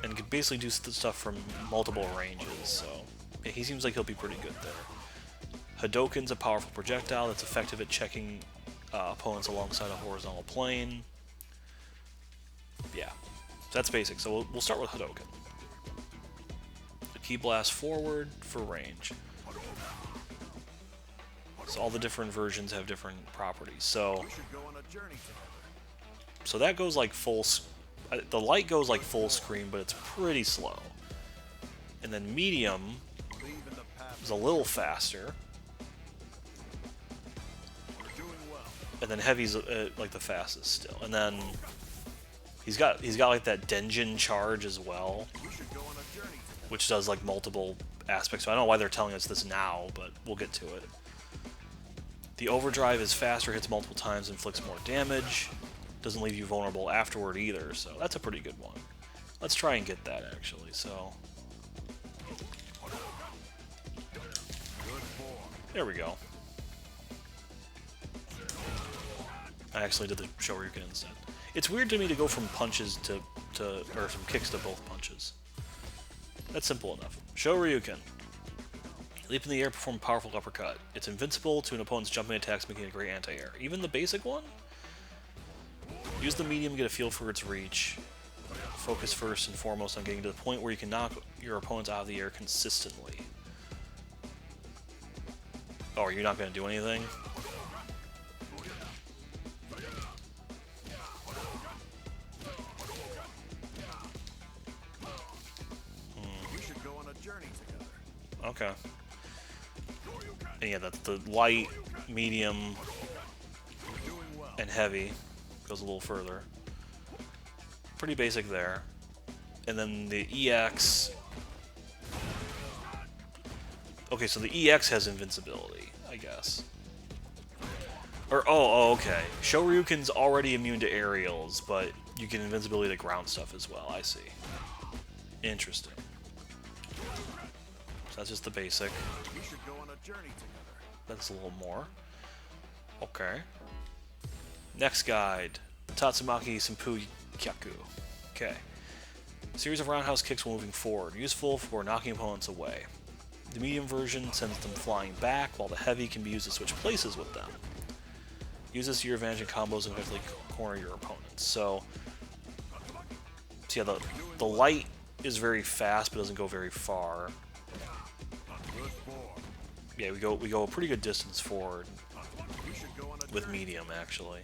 and can basically do stuff from multiple ranges, so yeah, he seems like he'll be pretty good there. Hadoken's a powerful projectile that's effective at checking opponents alongside a horizontal plane. Yeah, that's basic. So we'll start with Hadoken. The Ki Blast forward for range. So all the different versions have different properties. So So that goes like the light goes like full screen, but it's pretty slow. And then medium is a little faster. And then heavy's like the fastest still. And then he's got like that Denjin charge as well, which does like multiple aspects. So I don't know why they're telling us this now, but we'll get to it. The overdrive is faster, hits multiple times, inflicts more damage. Doesn't leave you vulnerable afterward either, so that's a pretty good one. Let's try and get that actually. So there we go. I actually did the Shoryuken instead. It's weird to me to go from punches to or from kicks to both punches. That's simple enough. Shoryuken. Leap in the air, perform a powerful uppercut. It's invincible to an opponent's jumping attacks, making a great anti-air. Even the basic one? Use the medium to get a feel for its reach. Focus first and foremost on getting to the point where you can knock your opponents out of the air consistently. Oh, are you not going to do anything? Okay. And yeah, that's the light, medium, and heavy. Goes a little further. Pretty basic there. And then the EX... Okay, so the EX has invincibility, I guess. Or, oh, okay. Shoryuken's already immune to aerials, but you get invincibility to ground stuff as well, I see. Interesting. So that's just the basic. We should go on a journey together. That's a little more. Okay. Next guide. Tatsumaki Senpu Kyaku. Okay. Series of roundhouse kicks while moving forward. Useful for knocking opponents away. The medium version sends them flying back, while the heavy can be used to switch places with them. Use this to your advantage in combos and eventually corner your opponents. So yeah, the light is very fast, but doesn't go very far. Yeah, we go a pretty good distance forward with medium, actually.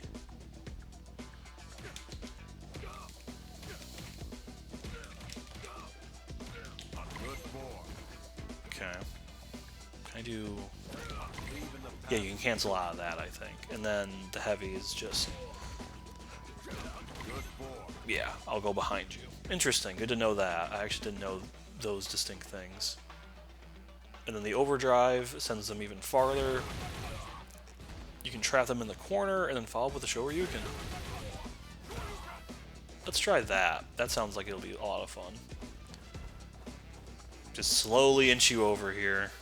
Okay. Can I do... Yeah, you can cancel out of that, I think. And then the heavy is just... Yeah, I'll go behind you. Interesting, good to know that. I actually didn't know those distinct things. And then the overdrive sends them even farther. You can trap them in the corner and then follow up with the Shoryuken. Let's try that. That sounds like it'll be a lot of fun. Just slowly inch you over here.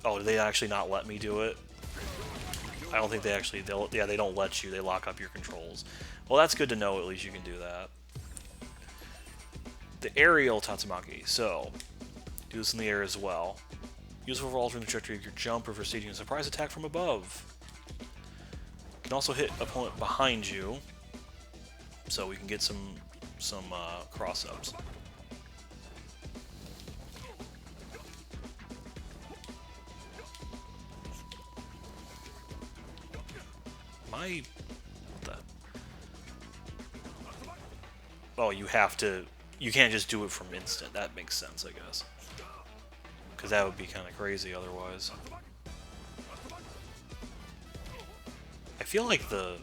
Oh, did they actually not let me do it? I don't think they actually... Yeah, they don't let you. They lock up your controls. Well, that's good to know. At least you can do that. The aerial Tatsumaki. So, do this in the air as well. Useful for altering the trajectory of your jump or for staging a surprise attack from above. Can also hit opponent behind you, so we can get some cross-ups. What the... Oh, you have to... You can't just do it from instant. That makes sense, I guess. Because that would be kind of crazy otherwise. I feel like the...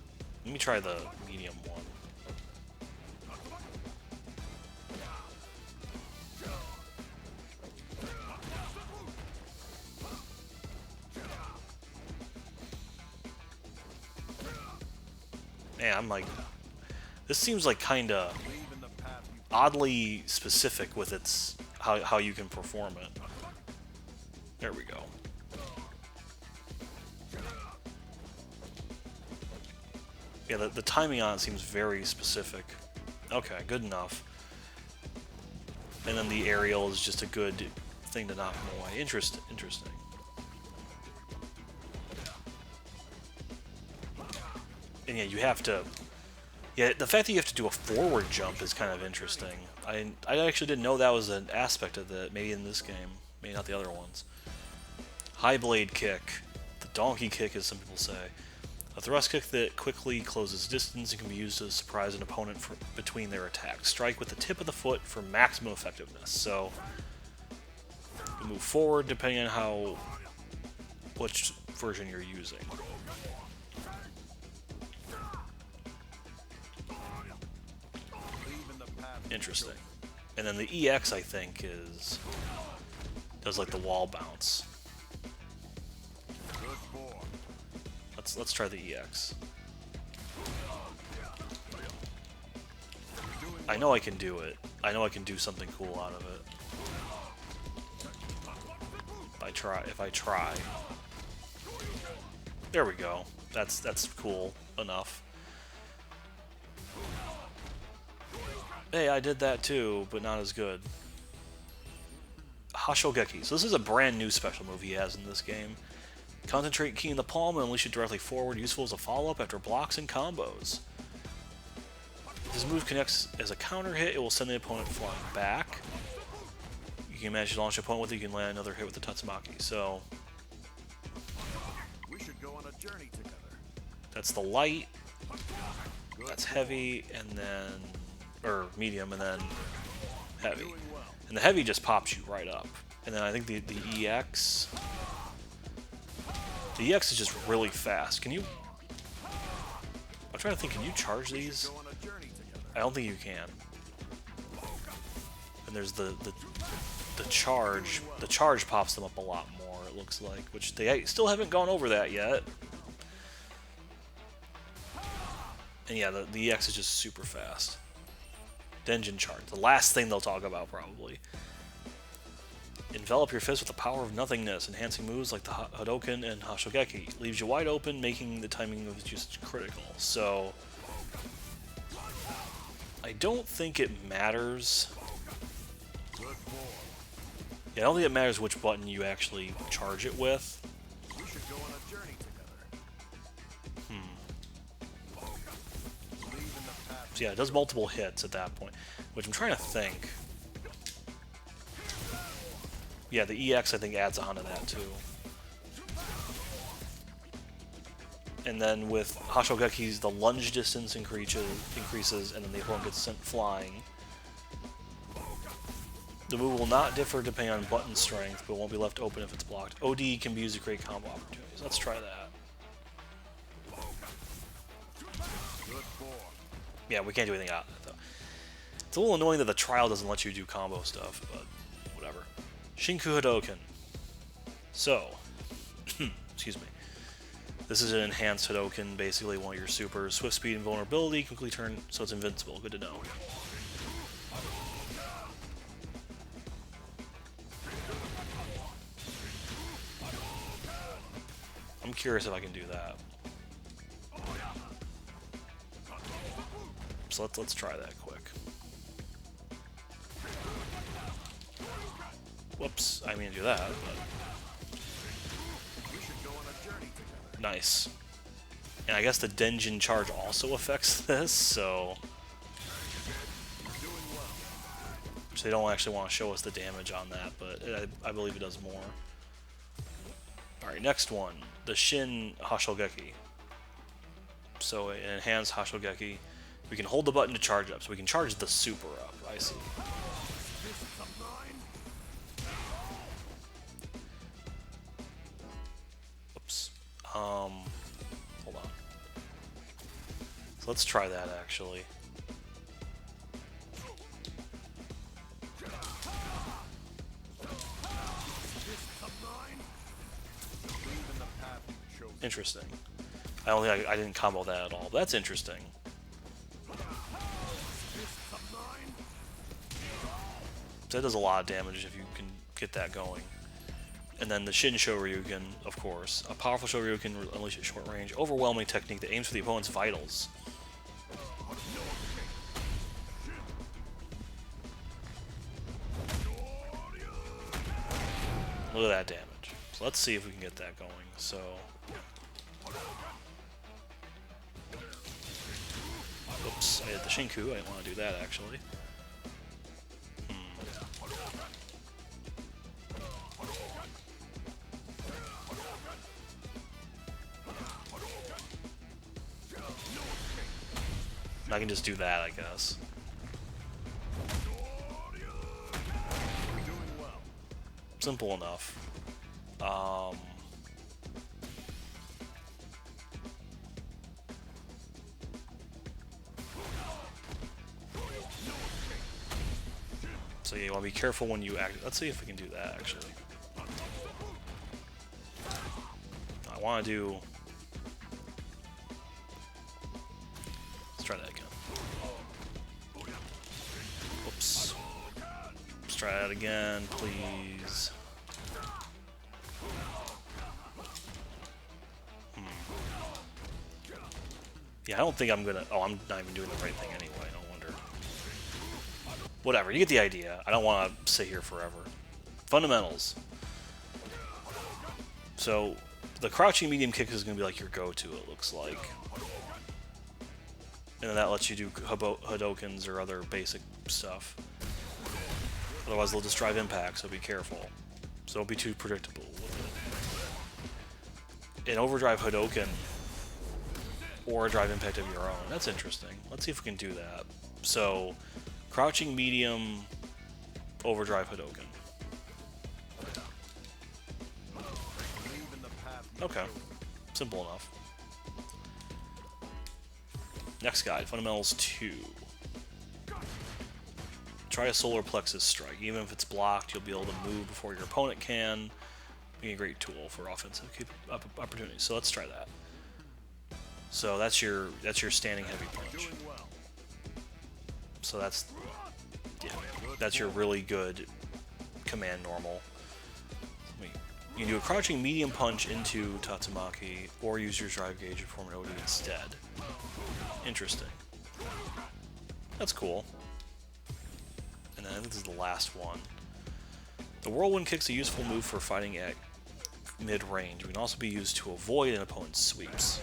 Let me try the medium one. Man, I'm like... This seems like kinda... oddly specific with its... How you can perform it. There we go. Yeah, the timing on it seems very specific. Okay, good enough. And then the aerial is just a good thing to knock them away. Interesting. And yeah, you have to... Yeah, the fact that you have to do a forward jump is kind of interesting. I actually didn't know that was an aspect of it, maybe in this game. Maybe not the other ones. High blade kick. The donkey kick, as some people say. A thrust kick that quickly closes distance and can be used to surprise an opponent between their attacks. Strike with the tip of the foot for maximum effectiveness. So, you move forward depending on which version you're using. Interesting. And then the EX, I think, does like the wall bounce. Let's try the EX. I know I can do it. I know I can do something cool out of it. If I try. There we go. That's cool enough. Hey, I did that too, but not as good. Hashogeki. So this is a brand new special move he has in this game. Concentrate key in the palm and unleash it directly forward, useful as a follow-up after blocks and combos. This move connects as a counter hit, it will send the opponent flying back. You can manage to launch your opponent with it, you can land another hit with the Tatsumaki. So We should go on a journey together. that's the light, that's heavy, and then or medium, and then heavy. And the heavy just pops you right up. And then I think the EX... The EX is just really fast. Can you... I'm trying to think, can you charge these? I don't think you can. And there's the charge. The charge pops them up a lot more, it looks like. Which they still haven't gone over that yet. And yeah, the EX is just super fast. Denjin charge. The last thing they'll talk about, probably. Envelop your fist with the power of nothingness, enhancing moves like the Hadoken and Hashogeki. Leaves you wide open, making the timing of just critical. So, I don't think it matters. Yeah, I don't think it matters which button you actually charge it with. We should go on a journey together. So yeah, it does multiple hits at that point, which I'm trying to think. Yeah, the EX I think adds on to that too. And then with Hashogeki's, the lunge distance increases, and then the opponent gets sent flying. The move will not differ depending on button strength, but won't be left open if it's blocked. OD can be used to create combo opportunities. Let's try that. Yeah, we can't do anything out of it, though. It's a little annoying that the trial doesn't let you do combo stuff, but whatever. Shinku Hadoken. So, excuse me. This is an enhanced Hadoken, basically one of your supers. Swift speed and vulnerability, quickly turn so it's invincible. Good to know. I'm curious if I can do that. So let's try that quick. Whoops, I mean to do that, but... Nice. And I guess the Denjin charge also affects this, so... So they don't actually want to show us the damage on that, but I believe it does more. Alright, next one. The Shin Hashogeki. So an enhanced Hashogeki. We can hold the button to charge up, so we can charge the super up. I see. Oops. Hold on. So let's try that, actually. Interesting. I don't think I didn't combo that at all. But that's interesting. So that does a lot of damage if you can get that going. And then the Shin Shoryuken, of course. A powerful Shoryuken unleash at short range. Overwhelming technique that aims for the opponent's vitals. Look at that damage. So let's see if we can get that going. So... Oops, I hit the Shinku. I didn't want to do that, actually. I can just do that, I guess. Doing well. Simple enough. So yeah, you want to be careful when you act. Let's see if we can do that, actually. I want to do... Let's try that again. Whoops. Let's try that again, please. Yeah, I don't think I'm gonna... Oh, I'm not even doing the right thing anyway, no wonder. Whatever, you get the idea. I don't want to sit here forever. Fundamentals. So, the crouching medium kick is going to be like your go-to, it looks like. And then that lets you do Hadokens or other basic stuff. Otherwise, they'll just drive impact, so be careful. So don't be too predictable with it. An overdrive Hadoken or a drive impact of your own. That's interesting. Let's see if we can do that. So, crouching medium, overdrive Hadoken. Okay. Simple enough. Next guide, Fundamentals 2. Try a solar plexus strike. Even if it's blocked, you'll be able to move before your opponent can. Being a great tool for offensive opportunities. So let's try that. So that's your standing heavy punch. So that's your really good command normal. You can do a crouching medium punch into Tatsumaki, or use your drive gauge to form an OD instead. Interesting. That's cool. And then this is the last one. The whirlwind kick's a useful move for fighting at mid-range. It can also be used to avoid an opponent's sweeps.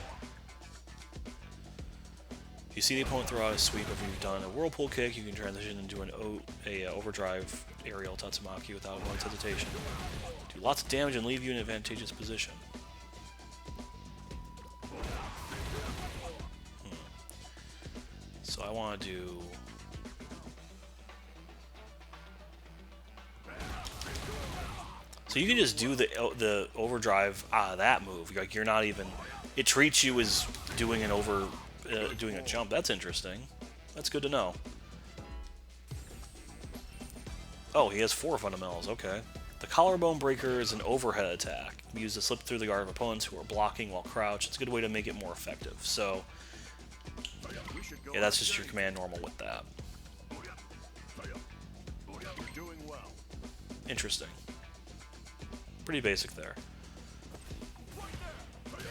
If you see the opponent throw out a sweep after you've done a whirlpool kick, you can transition into an overdrive aerial Tatsumaki without a moment's hesitation. Do lots of damage and leave you in an advantageous position. So I want to do... So you can just do the overdrive out of that move. Like you're not even... It treats you as doing an doing a jump. That's interesting. That's good to know. Oh, he has 4 fundamentals. Okay. The collarbone breaker is an overhead attack. Used to slip through the guard of opponents who are blocking while crouched. It's a good way to make it more effective. So, yeah, that's just your command normal with that. Interesting. Pretty basic there.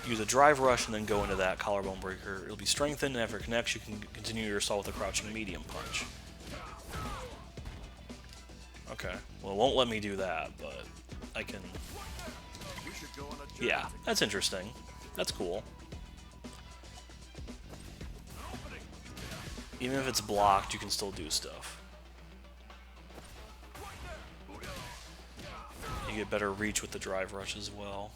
Use a drive rush and then go into that collarbone breaker. It'll be strengthened, and after it connects, you can continue your assault with a crouching medium punch. Okay. Well, it won't let me do that, but I can... Yeah, that's interesting. That's cool. Even if it's blocked, you can still do stuff. You get better reach with the drive rush as well.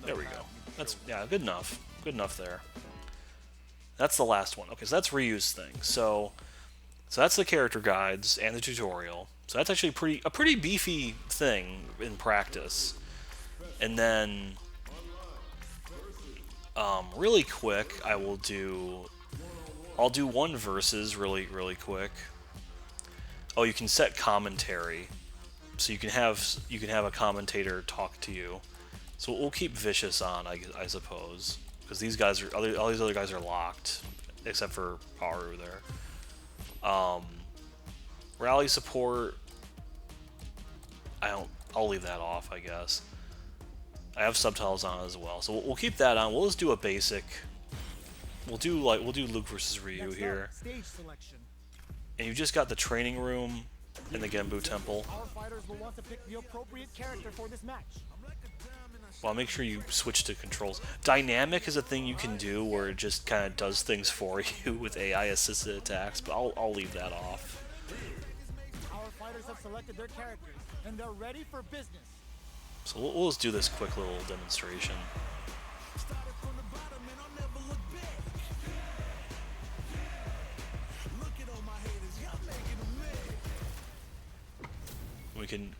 There we go. That's, yeah, good enough. Good enough there. That's the last one. Okay, so that's Ryu's thing. So that's the character guides and the tutorial. So that's actually a pretty beefy thing in practice. And then, really quick, I'll do one versus really quick. Oh, you can set commentary, so you can have a commentator talk to you. So we'll keep Vicious on, I suppose, because these guys are all these other guys are locked, except for Haru there. Rally support, I'll leave that off, I guess. I have subtitles on as well, so we'll keep that on. We'll just do a basic. We'll do Luke versus Ryu here. And you've just got the training room and the Genbu Temple. Our fighters will want to pick the appropriate character for this match. Well, make sure you switch to controls. Dynamic is a thing you can do where it just kind of does things for you with AI-assisted attacks, but I'll leave that off. Our fighters have selected their characters, and they're ready for business. So we'll just do this quick little demonstration.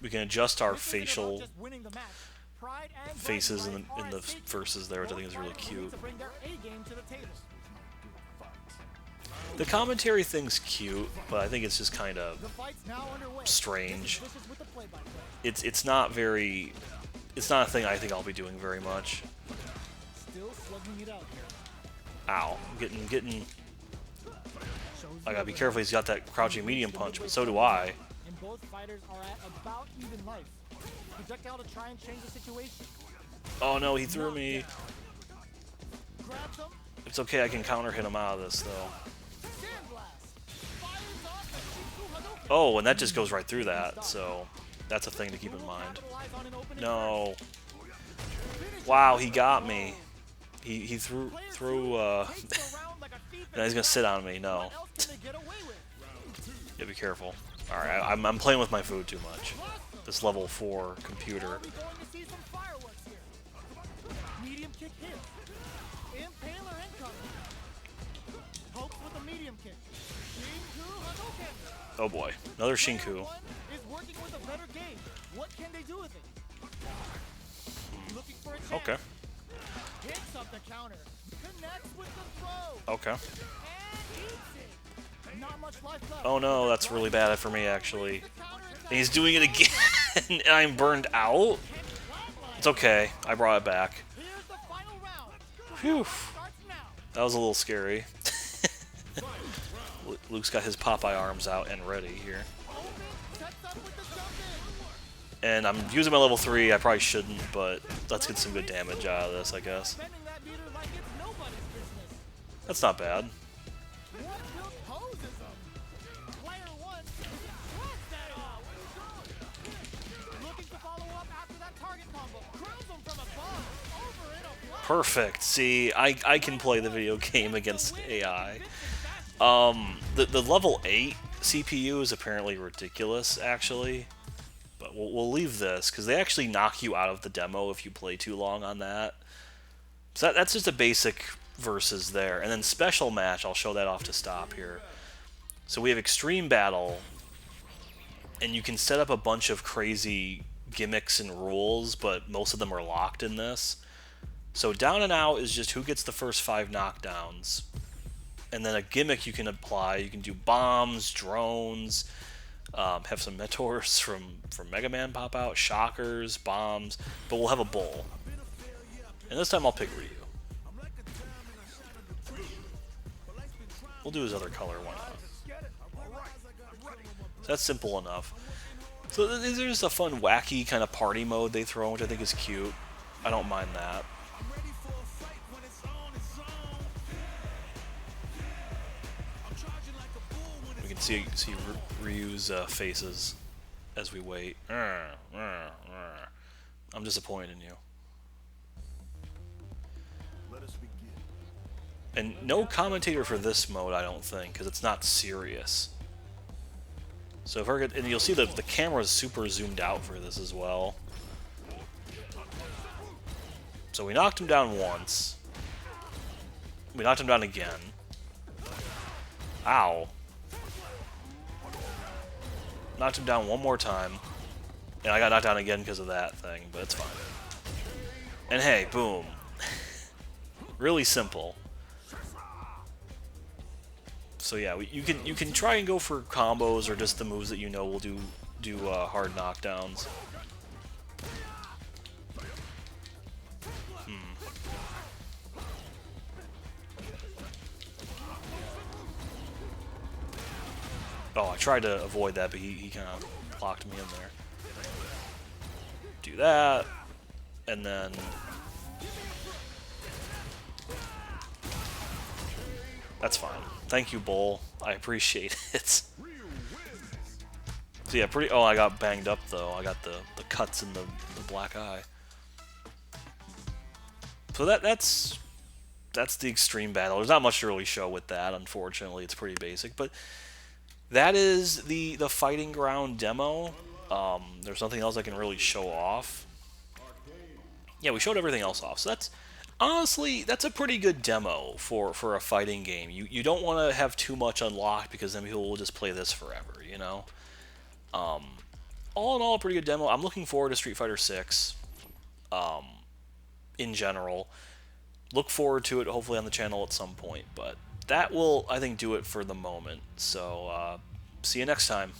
We can adjust our facial faces in the verses there, which I think is really cute. The commentary thing's cute, but I think it's just kind of strange. It's not very. It's not a thing I think I'll be doing very much. Ow! I'm getting. I gotta be careful. He's got that crouching medium punch, but so do I. And both fighters are at about even life. Projectile to try and change the situation. Oh no, he threw me. It's okay, I can counter hit him out of this though. Oh, and that just goes right through that, so that's a thing to keep in mind. No. Wow, he got me. He threw now he's gonna sit on me. No. Yeah, be careful. All right, I'm playing with my food too much. This level 4 computer. Oh boy, another Shinku. Okay. Okay. Oh no, that's really bad for me actually. And he's doing it again, and I'm burned out. It's okay, I brought it back. Phew. That was a little scary. Luke's got his Popeye arms out and ready here. And I'm using my level 3, I probably shouldn't, but let's get some good damage out of this, I guess. That's not bad. Perfect. See, I can play the video game against AI. The level 8 CPU is apparently ridiculous, actually. But we'll leave this, because they actually knock you out of the demo if you play too long on that. So that's just a basic versus there. And then special match, I'll show that off to stop here. So we have extreme battle, and you can set up a bunch of crazy gimmicks and rules, but most of them are locked in this. So down and out is just who gets the first 5 knockdowns. And then a gimmick you can apply. You can do bombs, drones, have some meteors from Mega Man pop out, shockers, bombs, but we'll have a bull. And this time I'll pick Ryu. We'll do his other color, why not? So that's simple enough. So there's just a fun, wacky kind of party mode they throw, which I think is cute. I don't mind that. We can see Ryu's faces as we wait. I'm disappointed in you. And no commentator for this mode, I don't think, because it's not serious. So if we're and you'll see the camera's super zoomed out for this as well. So we knocked him down once. We knocked him down again. Ow. Knocked him down one more time. And I got knocked down again because of that thing, but it's fine. And hey, boom. Really simple. So yeah, you can try and go for combos or just the moves that you know will do hard knockdowns. Oh, I tried to avoid that, but he kind of locked me in there. Do that, and then that's fine. Thank you, Bull. I appreciate it. So yeah, pretty. Oh, I got banged up though. I got the cuts in the black eye. So that's the extreme battle. There's not much to really show with that. Unfortunately, it's pretty basic, but. That is the fighting ground demo. There's nothing else I can really show off. yeah, we showed everything else off. So that's honestly that's a pretty good demo for a fighting game. You don't want to have too much unlocked because then people will just play this forever, you know. All in all, a pretty good demo. I'm looking forward to Street Fighter 6 in general. Look forward to it hopefully on the channel at some point, but that will, I think, do it for the moment. So see you next time.